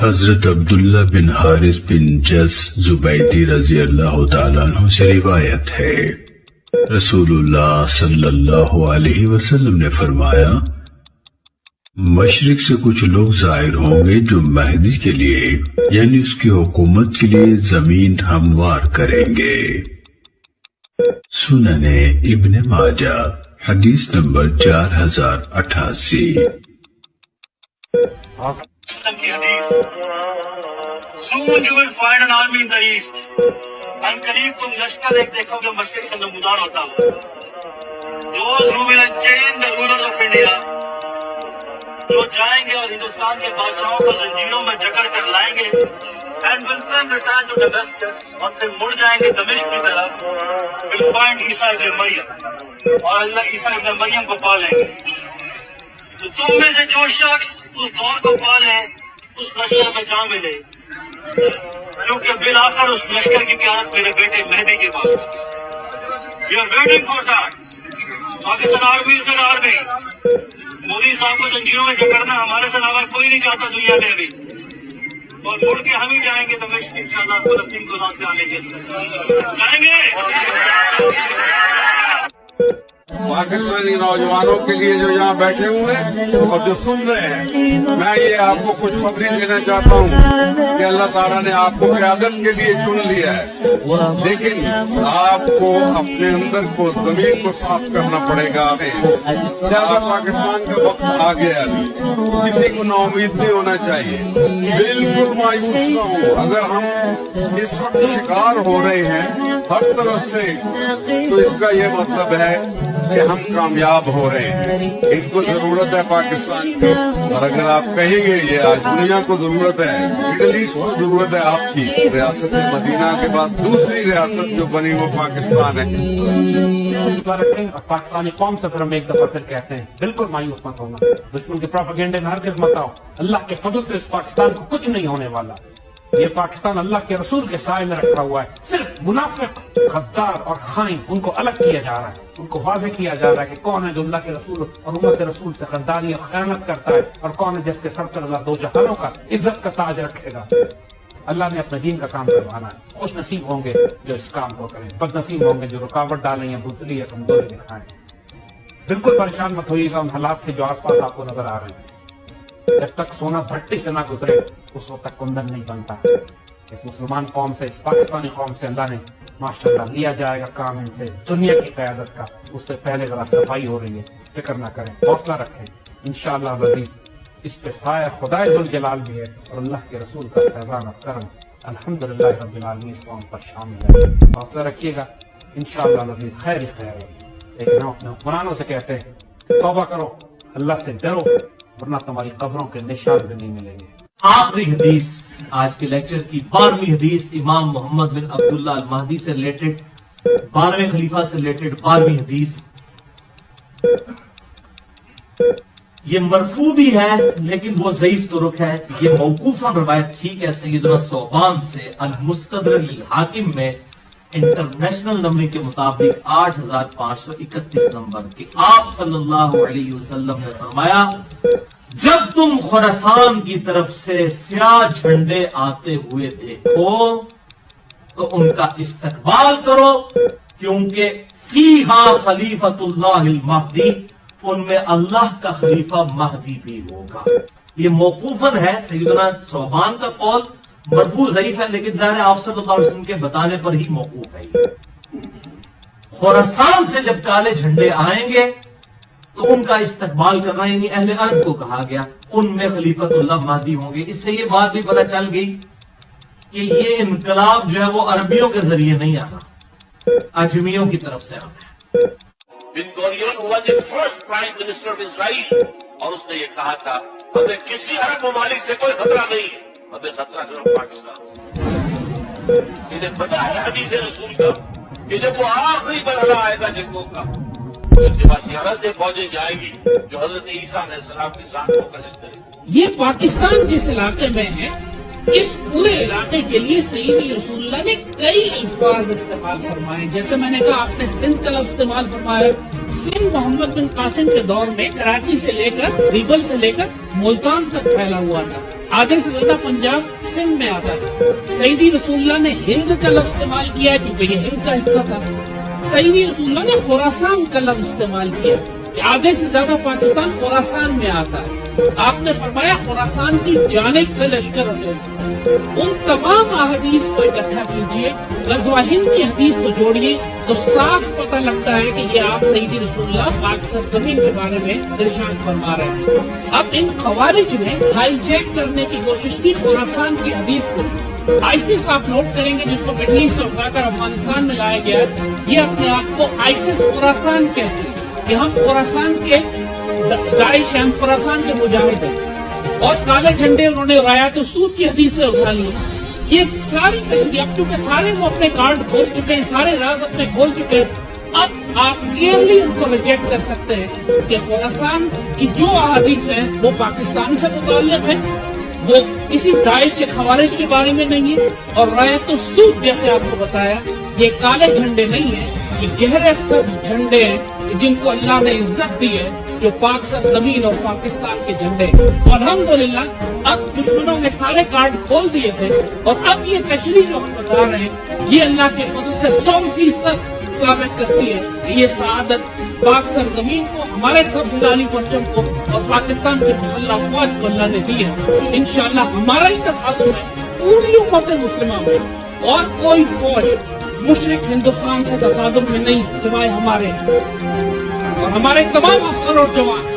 حضرت عبداللہ بن حارث بن جز زبیدی رضی اللہ تعالیٰ عنہ سے روایت ہے، رسول اللہ صلی اللہ علیہ وسلم نے فرمایا، مشرق سے کچھ لوگ ظاہر ہوں گے جو مہدی کے لیے یعنی اس کی حکومت کے لیے زمین ہموار کریں گے۔ سنن ابن ماجہ حدیث number 4088۔ Soon you will find an army in the east. ان قریب تم لشکر ایک دیکھو گے مشرق سے نمودار ہوتا ہو۔ Those who will chain the rulers of India، جو جائیں گے اور ہندوستان کے بادشاہوں کو زنجیروں میں جکڑ کر لائیں گے، and will then return to Damascus، اور پھر مڑ جائیں گے دمشق کی طرف، will find عیسیٰ ابن مریم، اور اللہ عیسیٰ ابن مریم کو پا لیں گے۔ تو تم میں سے جو شخص اس دور کو پالے اس لشکر میں جا ملے، کیونکہ بالآخر اس لشکر کی قیادت میرے بیٹے مہدی کے پاس ہوگی۔ We are waiting for that. Pakistan army is an army. Modi صاحب کو زنجیروں میں جکڑنا ہمارے سے علاوہ کوئی نہیں چاہتا دنیا میں ابھی، اور مڑ کے ہم ہی جائیں گے دمشق انشاءاللہ فلسطین کو ناز آنے کے لیے جائیں گے۔ پاکستانی نوجوانوں کے لیے جو یہاں بیٹھے ہوئے ہیں اور جو سن رہے ہیں، میں یہ آپ کو خوشخبری دینا چاہتا ہوں کہ اللہ تعالیٰ نے آپ کو قیادت کے لیے چن لیا ہے، لیکن آپ کو اپنے اندر کو زمین کو صاف کرنا پڑے گا۔ زیادہ پاکستان کا وقت آ گیا، ابھی کسی کو نا امید نہیں ہونا چاہیے، بالکل مایوس نہ ہو۔ اگر ہم اس وقت شکار ہو رہے ہیں ہر طرف سے تو اس کا یہ مطلب ہے کہ ہم کامیاب ہو رہے ہیں۔ ان کو ضرورت ہے پاکستان کی، اور اگر آپ کہیں گے یہ آج دنیا کو ضرورت ہے، مڈل ایسٹ کو ضرورت ہے آپ کی۔ ریاست مدینہ کے بعد دوسری ریاست جو بنی وہ پاکستان ہے۔ اور پاکستانی قوم سے پھر ہم ایک دفعہ پھر کہتے ہیں بالکل مایوس مت ہونا، دشمن کے پروپیگنڈے میں ہرگز مت آؤ۔ اللہ کے فضل سے اس پاکستان کو کچھ نہیں ہونے والا۔ یہ پاکستان اللہ کے رسول کے سائے میں رکھا ہوا ہے۔ صرف منافق، غدار اور خائن ان کو الگ کیا جا رہا ہے، ان کو واضح کیا جا رہا ہے کہ کون ہے جو اللہ کے رسول اور امت رسول سے غداری اور خیانت کرتا ہے، اور کون ہے جس کے سر پر اللہ دو جہانوں کا عزت کا تاج رکھے گا۔ اللہ نے اپنے دین کا کام کروانا ہے۔ خوش نصیب ہوں گے جو اس کام کو کریں، بد نصیب ہوں گے جو رکاوٹ ڈالیں یا بزدلی یا کمزوری دکھائیں۔ بالکل پریشان مت ہوئیے گا ان حالات سے جو آس پاس آپ کو نظر آ رہے ہیں۔ جب تک سونا بھٹی سے نہ گزرے اس وقت تک کندن نہیں بنتا۔ اس مسلمان قوم سے، اس پاکستانی قوم سے اللہ نے ماشاءاللہ لیا جائے گا کام ان سے دنیا کی قیادت کا۔ اس سے پہلے ذرا صفائی ہو رہی ہے، فکر نہ کریں، حوصلہ رکھیں، انشاءاللہ العزیز اس پہ سایہ خدائے ذوالجلال بھی ہے اور اللہ کے رسول کا فیضان اور کرم الحمدللہ رب العالمین اس قوم پر شامل ہے۔ حوصلہ رکھیے گا، انشاءاللہ العزیز خیر ہی خیر ہے۔ لیکن ہم اپنے حکمرانوں سے کہتے ہیں توبہ کرو، اللہ سے ڈرو، ورنہ تمہاری قبروں کے نشان بھی نہیں ملیں گے۔ آخری حدیث آج کے لیکچر کی 12ویں حدیث امام محمد بن عبداللہ المہدی سے ریلیٹڈ، 12ویں خلیفہ سے ریلیٹڈ 12ویں حدیث۔ یہ مرفوع بھی ہے لیکن وہ ضعیف طرق ہے۔ یہ موقوفاً روایت ٹھیک ہے سیدنا ثوبان سے المستدرک للحاکم میں انٹرنیشنل نمبر کے مطابق 8531 نمبر کہ آپ صلی اللہ علیہ وسلم نے فرمایا، جب تم خراسان کی طرف سے سیاہ جھنڈے آتے ہوئے دیکھو تو ان کا استقبال کرو، کیونکہ فیہا خلیفۃ اللہ المہدی، ان میں اللہ کا خلیفہ مہدی بھی ہوگا۔ یہ موقوفاً ہے سیدنا ثوبان کا قول، مرفوع ضعیف ہے لیکن ظاہر آپ صلی اللہ علیہ وسلم کے بتانے پر ہی موقوف ہے۔ خراسان سے جب کالے جھنڈے آئیں گے تو ان کا استقبال کرنا، یعنی اہل عرب کو کہا گیا، ان میں خلیفۃ اللہ مہدی ہوں گے۔ اس سے یہ بات بھی پتہ چل گئی کہ یہ انقلاب جو ہے وہ عربیوں کے ذریعے نہیں آنا، اجمیوں کی طرف سے آنا ہے۔ بن گوریون ہوا جو first prime minister of Israel, اور اس نے یہ کہا تھا ہمیں کسی عرب ممالک سے کوئی خطرہ نہیں ہے، ہمیں خطرہ صرف پاکستان۔ انہیں پتا ہے حدیث رسول کا کہ جب وہ آخری مرحلہ آئے گا جنگوں کا، اس کے بعد یہاں سے فوجیں جائیں گی جو حضرت عیسیٰ علیہ السلام کے ساتھ ہو کر کریں گی۔ یہ پاکستان جس علاقے میں ہے، اس پورے علاقے کے لیے سیدی رسول اللہ نے کئی الفاظ استعمال فرمائے۔ جیسے میں نے کہا آپ نے سندھ کا لفظ استعمال فرمایا، سندھ محمد بن قاسم کے دور میں کراچی سے لے کر ریبل سے لے کر ملتان تک پھیلا ہوا تھا۔ आधे से ज्यादा पंजाब सिंध में आता है। सईदी रसूलुल्लाह ने हिंद का लफ्ज इस्तेमाल किया क्योंकि ये हिंद का हिस्सा था। सईदी रसूलुल्लाह ने खुरासान का लफ्ज इस्तेमाल किया कि आधे से ज्यादा पाकिस्तान खुरासान में आता है। आपने फरमाया खुरासान की जानिब से लश्कर उठे। उन तमाम अहदीस को इकट्ठा कीजिए, गज़वा हिंद की हदीस को जोड़िए तो साफ पता लगता है कि ये आप सईदी रसूलुल्लाह पाक सरजमीन के बारे में इरशाद फरमा रहे हैं। अब इन खवारिज ने हाईजैक करने की कोशिश की खुरासान की हदीस को। आईसिस आप नोट करेंगे जिसको मिडल ईस्ट से उठाकर अफगानिस्तान में लाया गया, ये अपने आप को आईसिस खुरासान कहते हैं कि हम खुरासान के दाइश हैं, खुरासान के मुजाहिद हैं। और काले झंडे उन्होंने रायत सूद की हदीस से उठा ली। ये सारी तशरीह, अब चूंकि सारे वो अपने कार्ड खोल चुके हैं, सारे राज अपने खोल चुके हैं, अब आप क्लियरली उनको रिजेक्ट कर सकते हैं कि खुरासान की जो अहादीस है वो पाकिस्तान से मुताल्लिक है, वो किसी दाइश के खवारिज के बारे में नहीं है। और रायत सूद जैसे आपको बताया, ये काले झंडे नहीं है, ये गहरे सब झंडे हैं जिनको अल्लाह ने इज्जत दी है, जो पाक सरजमीन और पाकिस्तान के झंडे। और अल्हम्दुलिल्लाह अब दुश्मनों ने सारे कार्ड खोल दिए थे और अब ये तशरीह जो हम बता रहे हैं ये अल्लाह के फजल से 100% साबित करती है कि ये सआदत पाक सरजमीन को, हमारे सब हिलाली परचम को और पाकिस्तान के मुसल्लह अफवाज को अल्लाह ने दी है। इंशाअल्लाह हमारा ही तसादुम है पूरी उम्मत मुस्लिमा में, और कोई फौज मुशरिक हिंदुस्तान से तसादुम में नहीं सिवाय हमारे। और हमारे तमाम अफसर और जवान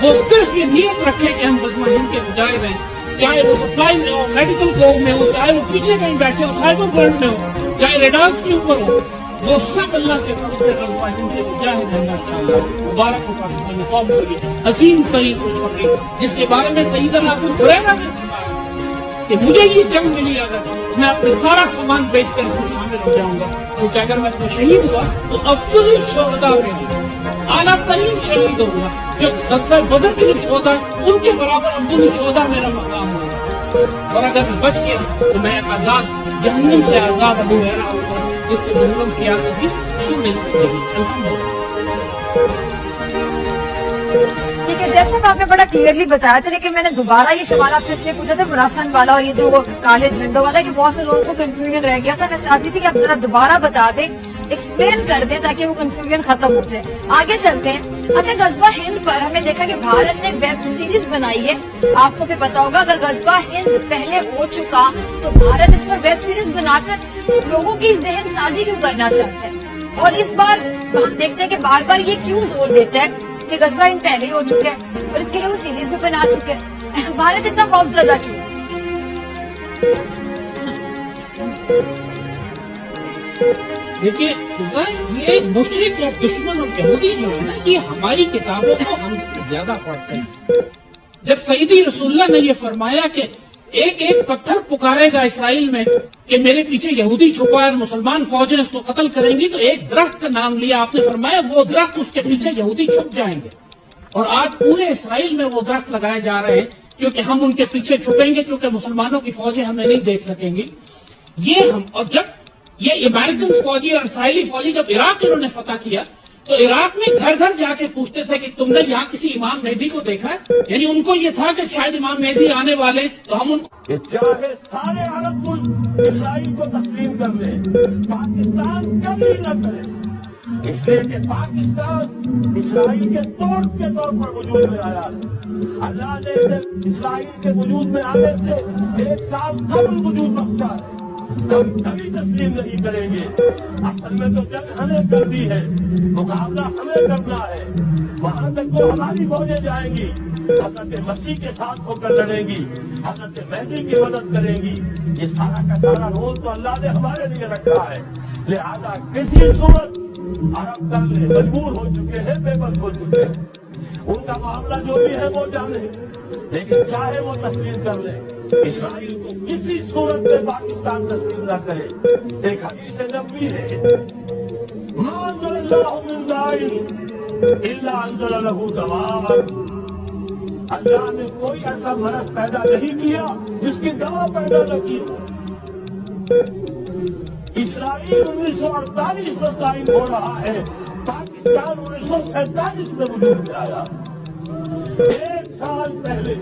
वो सिर्फ ये नियत रखे कि हम गज़वा हिंद के मुजाहिद हैं, चाहे वो सप्लाई में हो, मेडिकल कोर में हो, चाहे वो पीछे कहीं बैठे हो, साइबर वर्ल्ड में हो, चाहे रेडार्स के ऊपर हो, वो सब अल्लाह के फजल से गज़वा हिंद के मुजाहिद हैं। माशाअल्लाह मुबारक हो पाकिस्तानी कौम के लिए अजीम तरीन खुशखबरी, जिसके बारे में सैयदना अबू हुरैरा ने फरमाया कि मुझे ये जंग मिली अगर मैं अपना सारा सामान बेच कर इसमें शामिल हो जाऊंगा, क्योंकि अगर मैं इसमें शहीद हुआ तो अफजल शुहदा में आला तरीन शहीद होगा। जो गज़वा बदर के जो शोधा उनके बराबर अब्दुल शोधा मेरा मकाम होगा। और अगर मैं बच गया तो मैं आजाद, जहन्नम से आजाद अबू हुरैरा होगा, जिसको जहन्नम की आग भी छू नहीं सकेगी। ठीक है, जैसे आपने बड़ा क्लियरली बताया था, लेकिन मैंने दोबारा ये सवाल आपसे इसलिए पूछा था खुरासान वाला और ये जो काले झंडों वाला, कि बहुत से लोगों को कंफ्यूजन रह गया था। मैं चाहती थी कि आप जरा दोबारा बता दें, एक्सप्लेन कर दें ताकि वो कंफ्यूजन खत्म हो जाए। आगे चलते हैं। अच्छा, गज़वा हिंद पर हमने देखा कि भारत ने वेब सीरीज बनाई है, आपको भी पता होगा। अगर गज़वा हिंद पहले हो चुका तो भारत इस पर वेब सीरीज बनाकर लोगों की जहन साजी क्यों करना चाहता है? और इस बार हम देखते हैं कि बार बार ये क्यों जोर देता है कि गज़वा हिंद पहले ही हो चुका है और इसके लिए वो सीरीज भी बना चुके हैं। भारत इतना खौफजदा क्यों? देखिए ये मुशरिक और दुश्मन और यहूदी जो है ना, ये हमारी किताबों को हमसे ज्यादा पढ़ते हैं। जब सईदी रसूलुल्लाह ने ये फरमाया कि एक एक पत्थर पुकारेगा इसराइल में कि मेरे पीछे यहूदी छुपा है और मुसलमान फौजें उसको कत्ल करेंगी, तो एक दरख्त का नाम लिया आपने, फरमाया वो दरख्त, उसके पीछे यहूदी छुप जाएंगे। और आज पूरे इसराइल में वो दरख्त लगाए जा रहे हैं क्योंकि हम उनके पीछे छुपेंगे, क्योंकि मुसलमानों की फौजें हमें नहीं देख सकेंगी। ये हम, और जब ये अमेरिकन फौजी और इसराइली फौजी जब इराक इन्होंने फतह किया तो इराक में घर घर जाके पूछते थे कि तुमने यहाँ किसी इमाम मेहदी को देखा है? यानी उनको ये था कि शायद इमाम मेहदी आने वाले, तो हम उनको चाहे सारे अरब मुल्क इसराइल को तस्लीम कर ले, पाकिस्तान कभी न करे, इसलिए कि पाकिस्तान इसराइल के तोड़ के तौर पर वजूद में आया। अल्लाह ने इसराइल के वजूद में आने से 1 साल कबल वजूद रखता है, कभी तस्लीम नहीं करेंगे। असल में तो जंग हमें कर दी है, मुकाबला हमें करना है। वहां तक तो हमारी फौजें जाएंगी, हजरत मसीह के साथ होकर लड़ेंगी, हजरत मेहदी की मदद करेंगी। ये सारा का सारा रोल तो अल्लाह ने हमारे लिए रखा है। लिहाजा किसी सूरत अरब कर ले, मजबूर हो चुके हैं, बेबस हो चुके हैं। उनका मामला जो भी है वो जाने, लेकिन चाहे वो तस्लीम कर ले, इसराइल को किसी सूरत में पाकिस्तान तस्लीम न करे। एक हदीस नबवी है, अल्लाह ने कोई ऐसा मरज पैदा नहीं किया जिसकी दवा पैदा न की। इसराइल 1948 में कायम हो रहा है, पाकिस्तान 1947 में वजूद में आया। 1 साल पहले